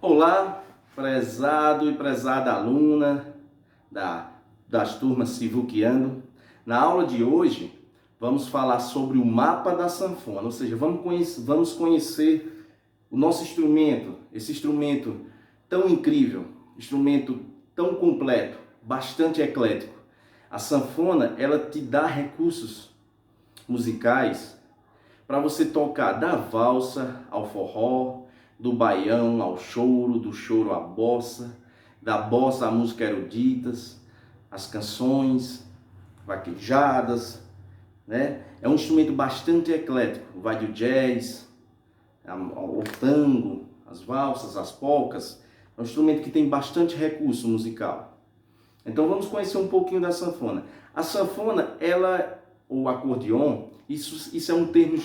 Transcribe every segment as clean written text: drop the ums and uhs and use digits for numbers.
Olá, prezado e prezada aluna das turmas Sivuquiano. Na aula de hoje, vamos falar sobre o mapa da sanfona, ou seja, vamos conhecer o nosso instrumento, esse instrumento tão incrível, instrumento tão completo, bastante eclético. A sanfona, ela te dá recursos musicais para você tocar da valsa ao forró, do baião ao choro, do choro à bossa, da bossa à música eruditas, as canções, vaquejadas, né? É um instrumento bastante eclético, vai do jazz, o tango, as valsas, as polcas. É um instrumento que tem bastante recurso musical. Então vamos conhecer um pouquinho da sanfona. A sanfona, o acordeon, isso é um termo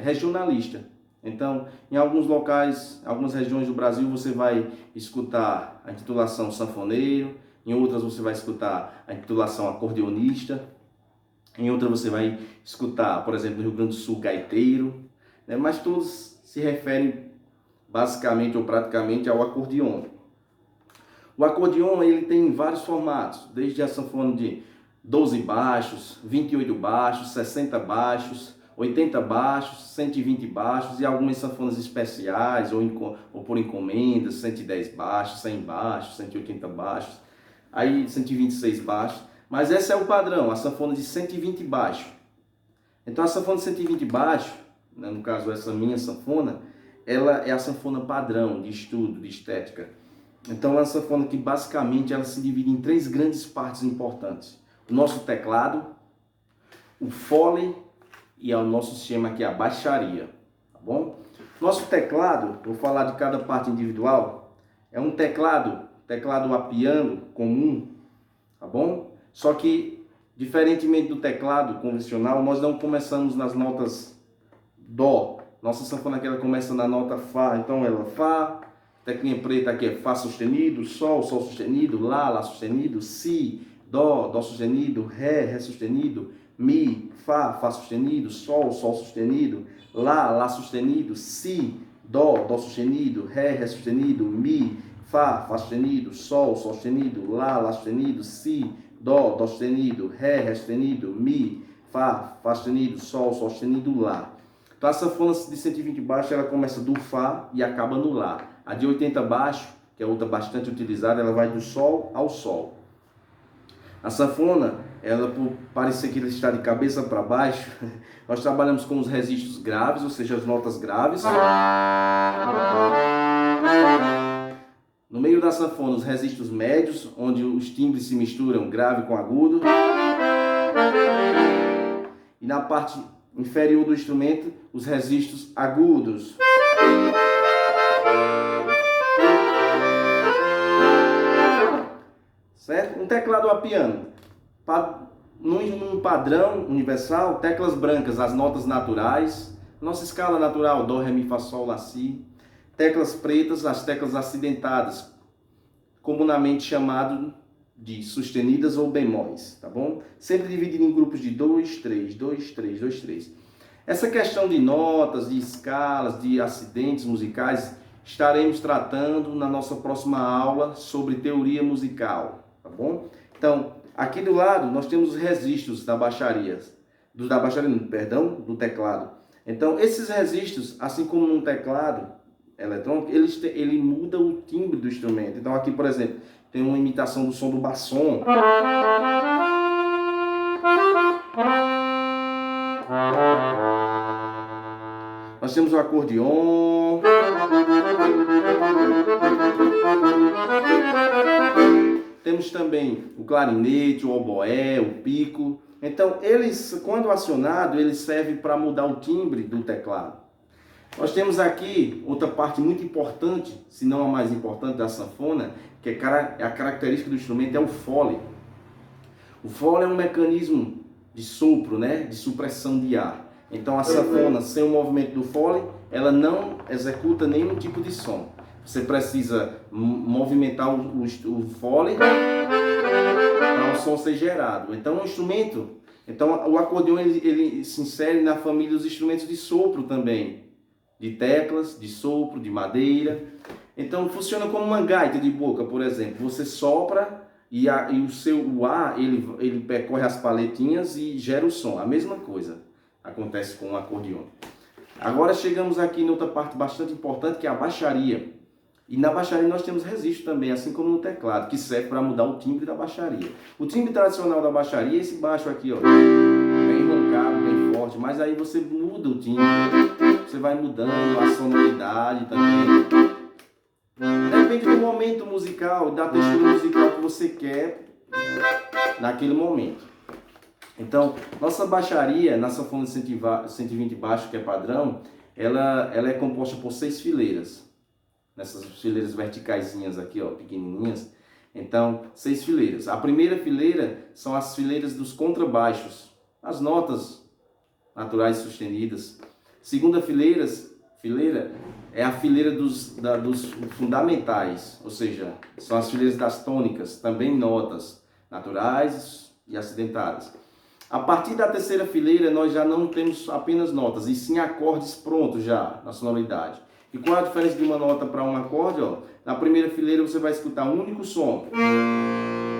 regionalista. Então, em alguns locais, algumas regiões do Brasil, você vai escutar a intitulação sanfoneiro, em outras você vai escutar a intitulação acordeonista, em outras você vai escutar, por exemplo, no Rio Grande do Sul, gaiteiro, né? Mas todos se referem basicamente ou praticamente ao acordeon. O acordeon, ele tem vários formatos, desde a sanfona de 12 baixos, 28 baixos, 60 baixos, 80 baixos, 120 baixos e algumas sanfonas especiais ou por encomendas, 110 baixos, 100 baixos, 180 baixos, aí 126 baixos. Mas esse é o padrão, a sanfona de 120 baixos. Então a sanfona de 120 baixos, né, no caso essa minha sanfona, ela é a sanfona padrão de estudo, de estética. Então é uma sanfona que basicamente ela se divide em três grandes partes importantes. O nosso teclado, o fole e o nosso sistema aqui, a baixaria, tá bom? Nosso teclado, vou falar de cada parte individual, é um teclado a piano comum, tá bom? Só que, diferentemente do teclado convencional, nós não começamos nas notas Dó. Nossa sanfona aqui ela começa na nota Fá, então ela Fá, teclinha preta aqui é Fá sustenido, Sol, Sol sustenido, Lá sustenido, Si, Dó sustenido, Ré sustenido, Mi, Fá sustenido, Sol sustenido, Lá sustenido, Si, Dó sustenido, Ré sustenido, Mi, Fá sustenido, Sol sustenido, Lá sustenido, Si, Dó sustenido, Ré sustenido, Mi, Fá sustenido, Sol sustenido, Lá. Então a sanfona de 120 baixo ela começa do Fá e acaba no Lá. A de 80 baixo, que é outra bastante utilizada, ela vai do Sol ao Sol. A sanfona, ela por parecer que ela está de cabeça para baixo, nós trabalhamos com os registros graves, ou seja, as notas graves. No meio da sanfona, os registros médios, onde os timbres se misturam grave com agudo. E na parte inferior do instrumento, os registros agudos. Certo? Um teclado a piano. Num padrão universal, teclas brancas, as notas naturais. Nossa escala natural, Dó, Ré, Mi, Fá, Sol, Lá, Si. Teclas pretas, as teclas acidentadas, comumente chamado de sustenidas ou bemóis, tá bom? Sempre dividido em grupos de 2, 3, 2, 3, 2, 3. Essa questão de notas, de escalas, de acidentes musicais, estaremos tratando na nossa próxima aula sobre teoria musical, tá bom? Então, aqui do lado nós temos os registros da baixaria, do teclado. Então, esses registros, assim como num teclado eletrônico, ele muda o timbre do instrumento. Então, aqui, por exemplo, tem uma imitação do som do bassom. Nós temos o acordeon. Temos também o clarinete, o oboé, o piccolo. Então, eles, quando acionado, eles servem para mudar o timbre do teclado. Nós temos aqui outra parte muito importante, se não a mais importante da sanfona, que é a característica do instrumento, é o fole. O fole é um mecanismo de sopro, né, de supressão de ar. Então a sanfona, sem o movimento do fole, ela não executa nenhum tipo de som. Você precisa movimentar o fole para o som ser gerado. Então o acordeão ele se insere na família dos instrumentos de sopro também. de teclas, de sopro, de madeira. Então funciona como uma gaita de boca, por exemplo. Você sopra e o ar ele percorre as paletinhas e gera o som. A mesma coisa acontece com o acordeon. Agora chegamos aqui em outra parte bastante importante, que é a baixaria. E na baixaria nós temos registro também, assim como no teclado, que serve para mudar o timbre da baixaria. O timbre tradicional da baixaria é esse baixo aqui, ó, bem roncado, bem forte, mas aí você muda o timbre, você vai mudando a sonoridade também. Depende do momento musical, da textura musical que você quer naquele momento. Então, nossa baixaria, na sanfona de 120 baixo, que é padrão, ela é composta por 6 fileiras. Nessas fileiras verticaisinhas aqui, ó, pequenininhas. Então, 6 fileiras. A primeira fileira são as fileiras dos contrabaixos, as notas naturais sustenidas. Segunda fileira é a fileira dos fundamentais, ou seja, são as fileiras das tônicas, também notas naturais e acidentadas. A partir da terceira fileira, nós já não temos apenas notas, e sim acordes prontos já na sonoridade. E qual a diferença de uma nota para um acorde? Ó? Na primeira fileira você vai escutar um único som.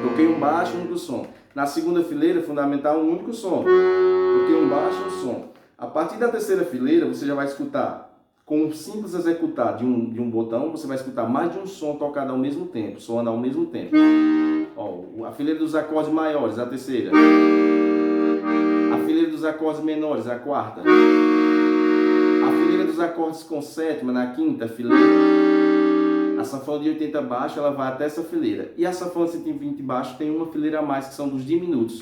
Toquei um baixo, um único som. Na segunda fileira, fundamental, um único som. Toquei um baixo, um som. A partir da terceira fileira, você já vai escutar, com um simples executar de um botão, você vai escutar mais de um som tocado ao mesmo tempo, soando ao mesmo tempo. Ó, a fileira dos acordes maiores, a terceira. A fileira dos acordes menores, a quarta. A fileira dos acordes com sétima, na quinta fileira. A sanfona de 80 baixo, ela vai até essa fileira. E a sanfona de 120 baixo tem uma fileira a mais, que são dos diminutos.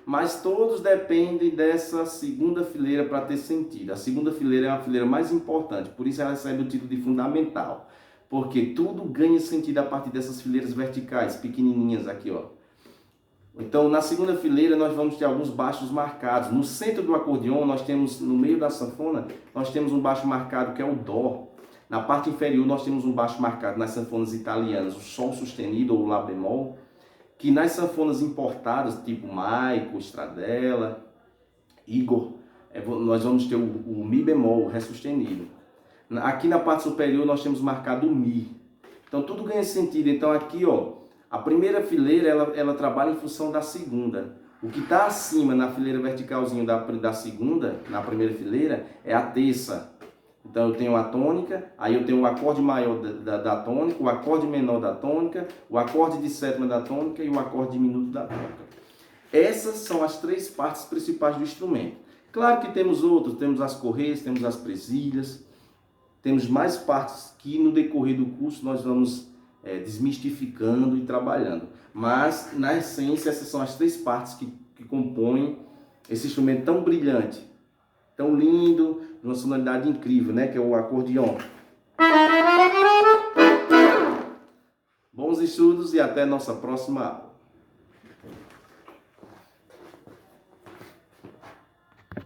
Mas todos dependem dessa segunda fileira para ter sentido. A segunda fileira é a fileira mais importante, por isso ela recebe o título de fundamental. Porque tudo ganha sentido a partir dessas fileiras verticais, pequenininhas aqui, ó. Então, na segunda fileira, nós vamos ter alguns baixos marcados. No centro do acordeon, nós temos, no meio da sanfona, nós temos um baixo marcado que é o dó. Na parte inferior, nós temos um baixo marcado nas sanfonas italianas, o sol sustenido ou lá bemol, que nas sanfonas importadas, tipo Maico, Stradella, Igor, nós vamos ter o mi bemol, o ré sustenido. Aqui na parte superior, nós temos marcado o mi. Então, tudo ganha sentido. Então, aqui, ó, a primeira fileira, ela trabalha em função da segunda. O que está acima na fileira verticalzinha da segunda, na primeira fileira, é a terça. Então eu tenho a tônica, aí eu tenho o acorde maior da tônica, o acorde menor da tônica, o acorde de sétima da tônica e o acorde diminuto da tônica. Essas são as 3 partes principais do instrumento. Claro que temos outros, temos as correias, temos as presilhas, temos mais partes que no decorrer do curso nós vamos desmistificando e trabalhando. Mas, na essência, essas são as 3 partes que compõem esse instrumento tão brilhante, tão lindo, de uma sonoridade incrível, né? Que é o acordeon. Bons estudos e até nossa próxima aula.